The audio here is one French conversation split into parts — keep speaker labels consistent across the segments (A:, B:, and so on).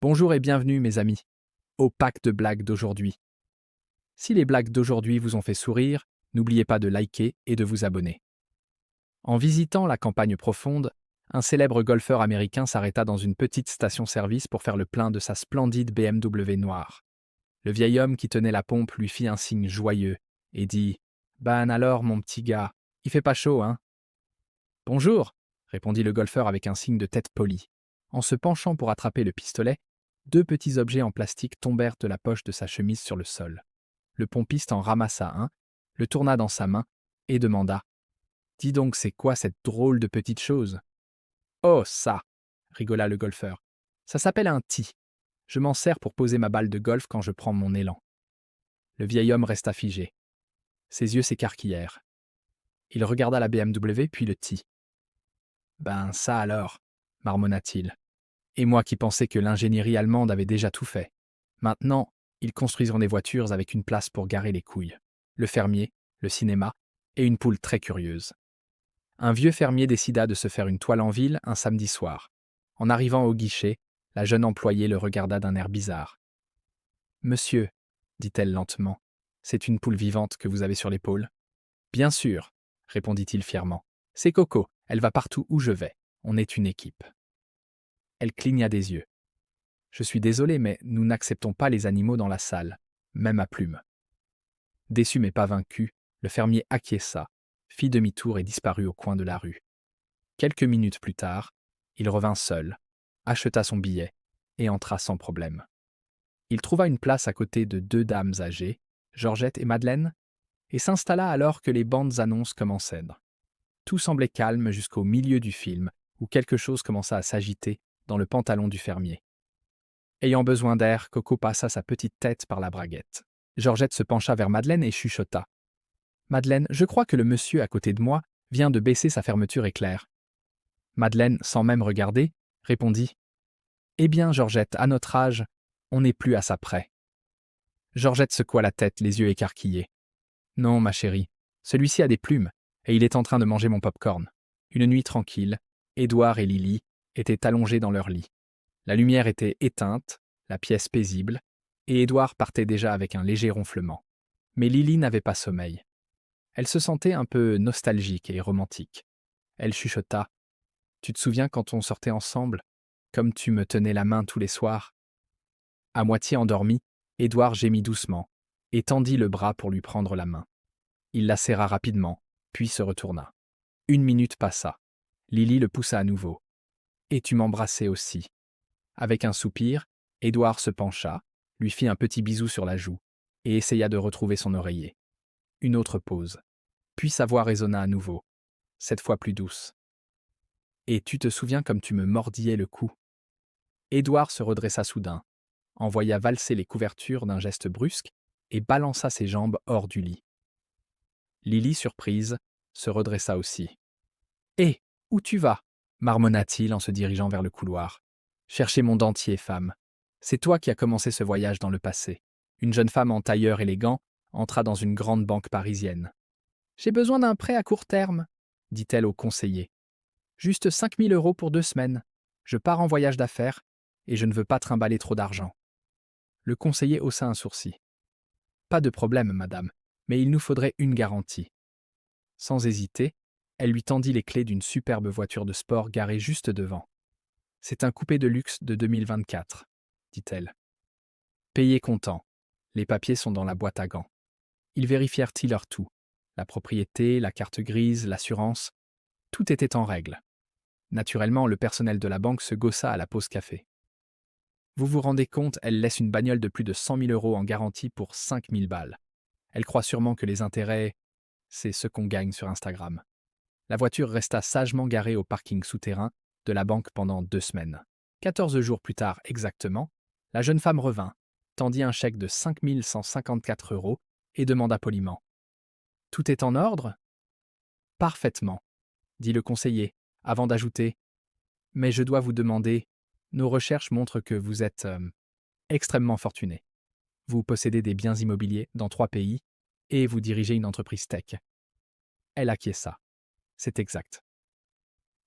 A: Bonjour et bienvenue mes amis, au pack de blagues d'aujourd'hui. Si les blagues d'aujourd'hui vous ont fait sourire, n'oubliez pas de liker et de vous abonner. En visitant la campagne profonde, un célèbre golfeur américain s'arrêta dans une petite station-service pour faire le plein de sa splendide BMW noire. Le vieil homme qui tenait la pompe lui fit un signe joyeux et dit « Ben alors mon petit gars, il fait pas chaud, hein ?»« Bonjour !» répondit le golfeur avec un signe de tête poli. En se penchant pour attraper le pistolet, deux petits objets en plastique tombèrent de la poche de sa chemise sur le sol. Le pompiste en ramassa un, le tourna dans sa main et demanda « Dis donc, c'est quoi cette drôle de petite chose ?»« Oh, ça !» rigola le golfeur. « Ça s'appelle un tee. Je m'en sers pour poser ma balle de golf quand je prends mon élan. » Le vieil homme resta figé. Ses yeux s'écarquillèrent. Il regarda la BMW puis le tee. « Ben ça alors !» marmonna-t-il. Et moi qui pensais que l'ingénierie allemande avait déjà tout fait. Maintenant, ils construiseront des voitures avec une place pour garer les couilles, le fermier, le cinéma et une poule très curieuse. Un vieux fermier décida de se faire une toile en ville un samedi soir. En arrivant au guichet, la jeune employée le regarda d'un air bizarre. « Monsieur, dit-elle lentement, c'est une poule vivante que vous avez sur l'épaule ?»« Bien sûr, répondit-il fièrement. C'est Coco, elle va partout où je vais. On est une équipe. » Elle cligna des yeux. « Je suis désolé, mais nous n'acceptons pas les animaux dans la salle, même à plumes. » Déçu mais pas vaincu, le fermier acquiesça, fit demi-tour et disparut au coin de la rue. Quelques minutes plus tard, il revint seul, acheta son billet et entra sans problème. Il trouva une place à côté de deux dames âgées, Georgette et Madeleine, et s'installa alors que les bandes annonces commencèrent. Tout semblait calme jusqu'au milieu du film, où quelque chose commença à s'agiter dans le pantalon du fermier. Ayant besoin d'air, Coco passa sa petite tête par la braguette. Georgette se pencha vers Madeleine et chuchota. « Madeleine, je crois que le monsieur à côté de moi vient de baisser sa fermeture éclair. » Madeleine, sans même regarder, répondit « Eh bien, Georgette, à notre âge, on n'est plus à ça près. » Georgette secoua la tête, les yeux écarquillés. « Non, ma chérie, celui-ci a des plumes, et il est en train de manger mon pop-corn. » Une nuit tranquille, Édouard et Lily étaient allongés dans leur lit. La lumière était éteinte, la pièce paisible, et Édouard partait déjà avec un léger ronflement. Mais Lily n'avait pas sommeil. Elle se sentait un peu nostalgique et romantique. Elle chuchota. « Tu te souviens quand on sortait ensemble, comme tu me tenais la main tous les soirs ?» À moitié endormi, Édouard gémit doucement et tendit le bras pour lui prendre la main. Il la serra rapidement, puis se retourna. 1 minute passa. Lily le poussa à nouveau. « Et tu m'embrassais aussi. » Avec un soupir, Édouard se pencha, lui fit un petit bisou sur la joue et essaya de retrouver son oreiller. Une autre pause. Puis sa voix résonna à nouveau, cette fois plus douce. « Et tu te souviens comme tu me mordillais le cou ?» Édouard se redressa soudain, envoya valser les couvertures d'un geste brusque et balança ses jambes hors du lit. Lily, surprise, se redressa aussi. « Hé, où tu vas ?» marmonna-t-il en se dirigeant vers le couloir. « Chercher mon dentier, femme. C'est toi qui as commencé ce voyage dans le passé. » Une jeune femme en tailleur élégant entra dans une grande banque parisienne. « J'ai besoin d'un prêt à court terme, » dit-elle au conseiller. « Juste 5 000 € pour 2 semaines. Je pars en voyage d'affaires et je ne veux pas trimballer trop d'argent. » Le conseiller haussa un sourcil. « Pas de problème, madame, mais il nous faudrait une garantie. » Sans hésiter, elle lui tendit les clés d'une superbe voiture de sport garée juste devant. « C'est un coupé de luxe de 2024, » dit-elle. « Payez comptant. Les papiers sont dans la boîte à gants. » Ils vérifièrent-ils leur tout. La propriété, la carte grise, l'assurance, tout était en règle. Naturellement, le personnel de la banque se gaussa à la pause café. Vous vous rendez compte, elle laisse une bagnole de plus de 100 000 € en garantie pour 5 000 balles. Elle croit sûrement que les intérêts, c'est ce qu'on gagne sur Instagram. La voiture resta sagement garée au parking souterrain de la banque pendant 2 semaines. 14 jours plus tard exactement, la jeune femme revint, tendit un chèque de 5 154 € et demanda poliment. « Tout est en ordre ?»« Parfaitement, » dit le conseiller, avant d'ajouter « Mais je dois vous demander, nos recherches montrent que vous êtes extrêmement fortuné. Vous possédez des biens immobiliers dans 3 pays et vous dirigez une entreprise tech. » Elle acquiesça. « C'est exact. »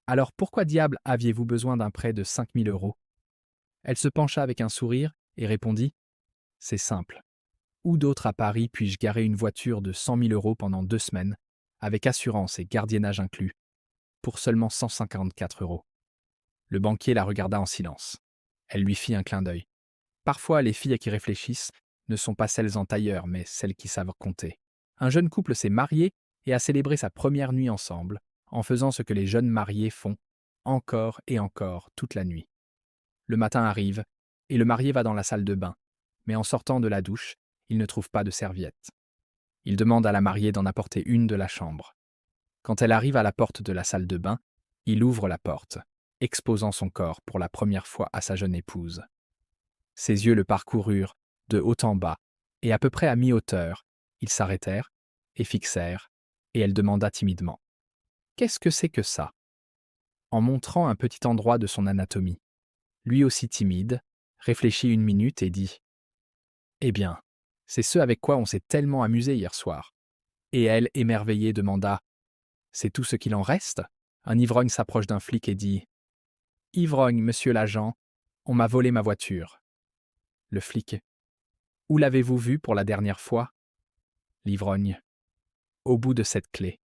A: « Alors pourquoi diable aviez-vous besoin d'un prêt de 5 000 €? » Elle se pencha avec un sourire et répondit « C'est simple. Où d'autre à Paris puis-je garer une voiture de 100 000 € pendant 2 semaines, avec assurance et gardiennage inclus, pour seulement 154 €. Le banquier la regarda en silence. Elle lui fit un clin d'œil. Parfois, les filles qui réfléchissent ne sont pas celles en tailleur, mais celles qui savent compter. Un jeune couple s'est marié et a célébré sa première nuit ensemble, en faisant ce que les jeunes mariés font, encore et encore, toute la nuit. Le matin arrive, et le marié va dans la salle de bain, mais en sortant de la douche, il ne trouve pas de serviette. Il demande à la mariée d'en apporter une de la chambre. Quand elle arrive à la porte de la salle de bain, il ouvre la porte, exposant son corps pour la première fois à sa jeune épouse. Ses yeux le parcoururent de haut en bas, et à peu près à mi-hauteur, ils s'arrêtèrent et fixèrent, et elle demanda timidement « Qu'est-ce que c'est que ça ?» en montrant un petit endroit de son anatomie. Lui aussi timide, réfléchit une minute et dit « Eh bien, c'est ce avec quoi on s'est tellement amusé hier soir. » Et elle, émerveillée, demanda « C'est tout ce qu'il en reste ?» Un ivrogne s'approche d'un flic et dit « Ivrogne, monsieur l'agent, on m'a volé ma voiture. » Le flic « Où l'avez-vous vu pour la dernière fois ?» L'ivrogne « Au bout de cette clé. »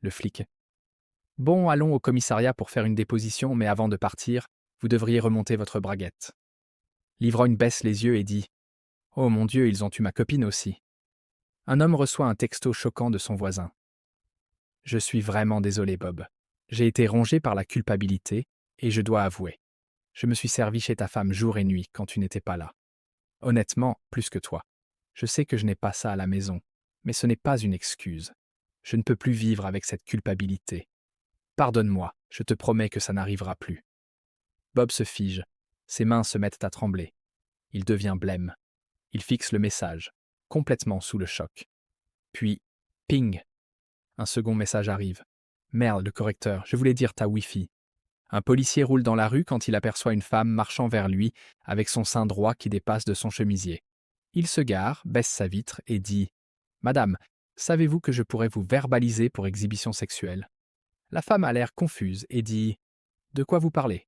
A: Le flic « Bon, allons au commissariat pour faire une déposition, mais avant de partir, vous devriez remonter votre braguette. » L'ivrogne baisse les yeux et dit « Oh mon Dieu, ils ont eu ma copine aussi. » Un homme reçoit un texto choquant de son voisin. « Je suis vraiment désolé, Bob. J'ai été rongé par la culpabilité et je dois avouer. Je me suis servi chez ta femme jour et nuit quand tu n'étais pas là. Honnêtement, plus que toi. Je sais que je n'ai pas ça à la maison, mais ce n'est pas une excuse. Je ne peux plus vivre avec cette culpabilité. Pardonne-moi, je te promets que ça n'arrivera plus. » Bob se fige. Ses mains se mettent à trembler. Il devient blême. Il fixe le message, complètement sous le choc. Puis, ping! Un second message arrive. Merde, le correcteur, je voulais dire ta Wi-Fi. Un policier roule dans la rue quand il aperçoit une femme marchant vers lui avec son sein droit qui dépasse de son chemisier. Il se gare, baisse sa vitre et dit « Madame, savez-vous que je pourrais vous verbaliser pour exhibition sexuelle ?» La femme a l'air confuse et dit « De quoi vous parlez ?»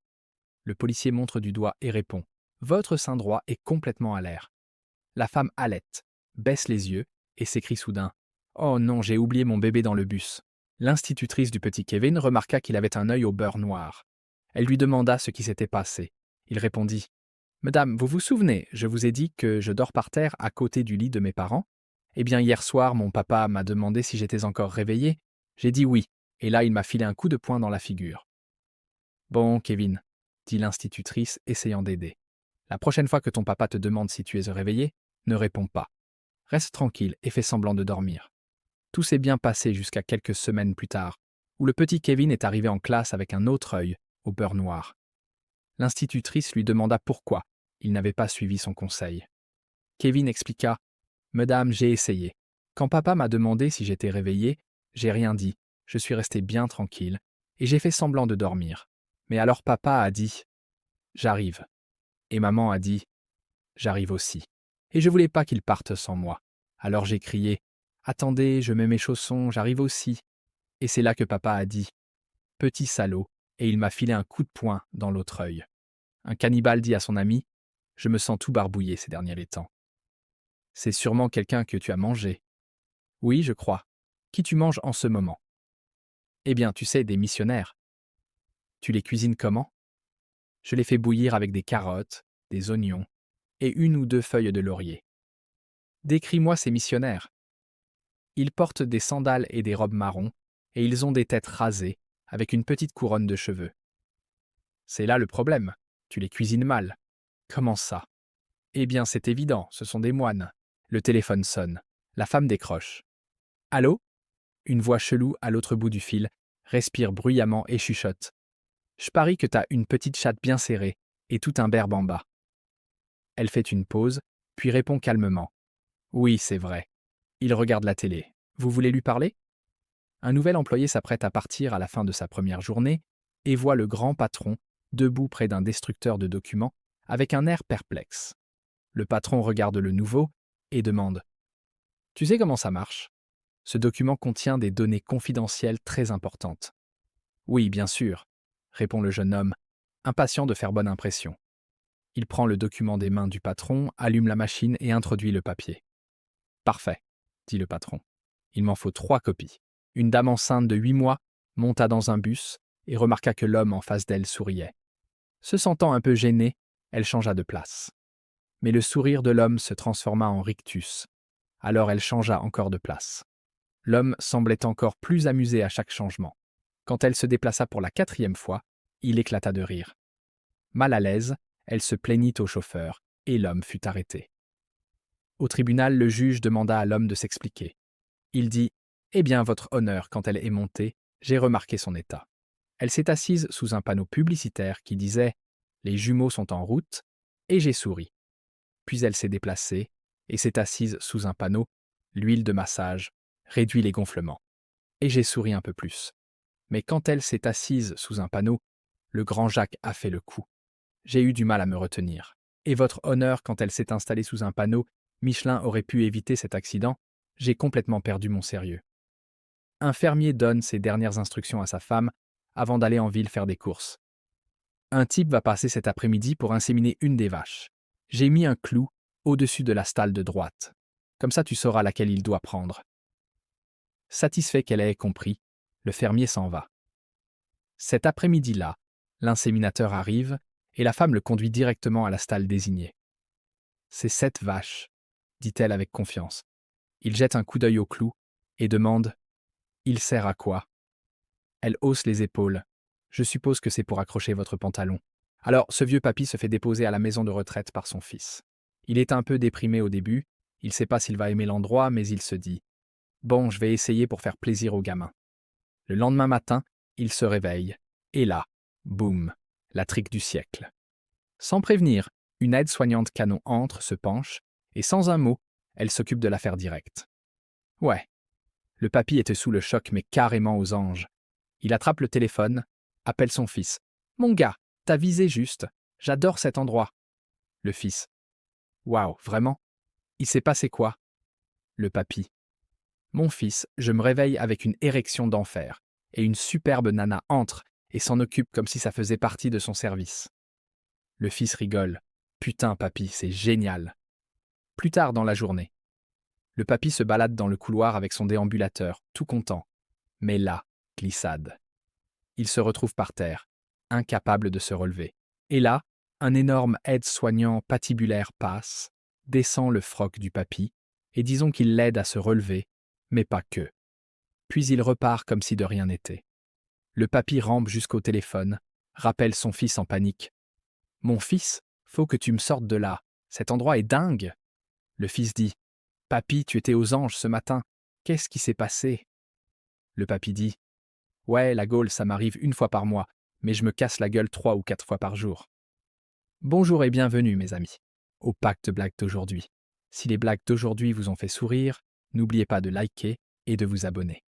A: Le policier montre du doigt et répond « Votre sein droit est complètement à l'air. » La femme halète, baisse les yeux et s'écrie soudain « Oh non, j'ai oublié mon bébé dans le bus. » L'institutrice du petit Kevin remarqua qu'il avait un œil au beurre noir. Elle lui demanda ce qui s'était passé. Il répondit « Madame, vous vous souvenez, je vous ai dit que je dors par terre à côté du lit de mes parents? Eh bien, hier soir, mon papa m'a demandé si j'étais encore réveillé. J'ai dit oui, et là, il m'a filé un coup de poing dans la figure. » « Bon, Kevin, » dit l'institutrice, essayant d'aider. « La prochaine fois que ton papa te demande si tu es réveillé, ne réponds pas. Reste tranquille et fais semblant de dormir. » Tout s'est bien passé jusqu'à quelques semaines plus tard, où le petit Kevin est arrivé en classe avec un autre œil, au beurre noir. L'institutrice lui demanda pourquoi il n'avait pas suivi son conseil. Kevin expliqua « Madame, j'ai essayé. Quand papa m'a demandé si j'étais réveillé, j'ai rien dit, je suis resté bien tranquille, et j'ai fait semblant de dormir. Mais alors papa a dit « J'arrive ». Et maman a dit « J'arrive aussi ». Et je voulais pas qu'il parte sans moi. Alors j'ai crié « Attendez, je mets mes chaussons, j'arrive aussi ». Et c'est là que papa a dit « Petit salaud », et il m'a filé un coup de poing dans l'autre œil. Un cannibale dit à son ami « Je me sens tout barbouillé ces derniers temps. » C'est sûrement quelqu'un que tu as mangé. Oui, je crois. Qui tu manges en ce moment? Eh bien, tu sais, des missionnaires. Tu les cuisines comment? Je les fais bouillir avec des carottes, des oignons et 1 ou 2 feuilles de laurier. Décris-moi ces missionnaires. Ils portent des sandales et des robes marron, et ils ont des têtes rasées, avec une petite couronne de cheveux. C'est là le problème, tu les cuisines mal. Comment ça? Eh bien, c'est évident, ce sont des moines. Le téléphone sonne. La femme décroche. Allô? Une voix chelou à l'autre bout du fil respire bruyamment et chuchote. Je parie que t'as une petite chatte bien serrée et tout un berbe en bas. Elle fait une pause, puis répond calmement. Oui, c'est vrai. Il regarde la télé. Vous voulez lui parler? Un nouvel employé s'apprête à partir à la fin de sa première journée et voit le grand patron debout près d'un destructeur de documents avec un air perplexe. Le patron regarde le nouveau et demande « Tu sais comment ça marche? Ce document contient des données confidentielles très importantes. » « Oui, bien sûr, » répond le jeune homme, impatient de faire bonne impression. Il prend le document des mains du patron, allume la machine et introduit le papier. Parfait, dit le patron. Il m'en faut 3 copies. Une dame enceinte de 8 mois monta dans un bus et remarqua que l'homme en face d'elle souriait. Se sentant un peu gênée, elle changea de place. Mais le sourire de l'homme se transforma en rictus. Alors elle changea encore de place. L'homme semblait encore plus amusé à chaque changement. Quand elle se déplaça pour la 4e fois, il éclata de rire. Mal à l'aise, elle se plaignit au chauffeur, et l'homme fut arrêté. Au tribunal, le juge demanda à l'homme de s'expliquer. Il dit « Eh bien, votre honneur, quand elle est montée, j'ai remarqué son état. Elle s'est assise sous un panneau publicitaire qui disait « Les jumeaux sont en route » et j'ai souri. Puis elle s'est déplacée et s'est assise sous un panneau « L'huile de massage réduit les gonflements » et j'ai souri un peu plus. Mais quand elle s'est assise sous un panneau, le grand Jacques a fait le coup. J'ai eu du mal à me retenir. Et votre honneur, quand elle s'est installée sous un panneau, Michelin aurait pu éviter cet accident, j'ai complètement perdu mon sérieux. Un fermier donne ses dernières instructions à sa femme avant d'aller en ville faire des courses. Un type va passer cet après-midi pour inséminer une des vaches. J'ai mis un clou au-dessus de la stalle de droite. Comme ça, tu sauras laquelle il doit prendre. Satisfait qu'elle ait compris, le fermier s'en va. Cet après-midi-là, l'inséminateur arrive et la femme le conduit directement à la stalle désignée. « C'est cette vache, » dit-elle avec confiance. Il jette un coup d'œil au clou et demande « Il sert à quoi ?» Elle hausse les épaules. « Je suppose que c'est pour accrocher votre pantalon. » Alors, ce vieux papy se fait déposer à la maison de retraite par son fils. Il est un peu déprimé au début, il ne sait pas s'il va aimer l'endroit, mais il se dit « Bon, je vais essayer pour faire plaisir aux gamins. » Le lendemain matin, il se réveille. Et là, boum, la trique du siècle. Sans prévenir, une aide-soignante canon entre, se penche, et sans un mot, elle s'occupe de l'affaire directe. Ouais, le papy était sous le choc, mais carrément aux anges. Il attrape le téléphone, appelle son fils. « Mon gars, t'as visé juste. J'adore cet endroit. » Le fils. « Waouh, vraiment? Il s'est passé quoi ?» Le papy. « Mon fils, je me réveille avec une érection d'enfer, et une superbe nana entre et s'en occupe comme si ça faisait partie de son service. » Le fils rigole. « Putain, papy, c'est génial. » Plus tard dans la journée, le papy se balade dans le couloir avec son déambulateur, tout content. Mais là, glissade. Il se retrouve par terre, incapable de se relever. Et là, un énorme aide-soignant patibulaire passe, descend le froc du papy, et disons qu'il l'aide à se relever, mais pas que. Puis il repart comme si de rien n'était. Le papy rampe jusqu'au téléphone, rappelle son fils en panique. « Mon fils, faut que tu me sortes de là, cet endroit est dingue !» Le fils dit « Papy, tu étais aux anges ce matin, qu'est-ce qui s'est passé ?» Le papy dit « Ouais, la Gaule, ça m'arrive 1 fois par mois, mais je me casse la gueule 3 ou 4 fois par jour. » Bonjour et bienvenue, mes amis, au pack de blagues d'aujourd'hui. Si les blagues d'aujourd'hui vous ont fait sourire, n'oubliez pas de liker et de vous abonner.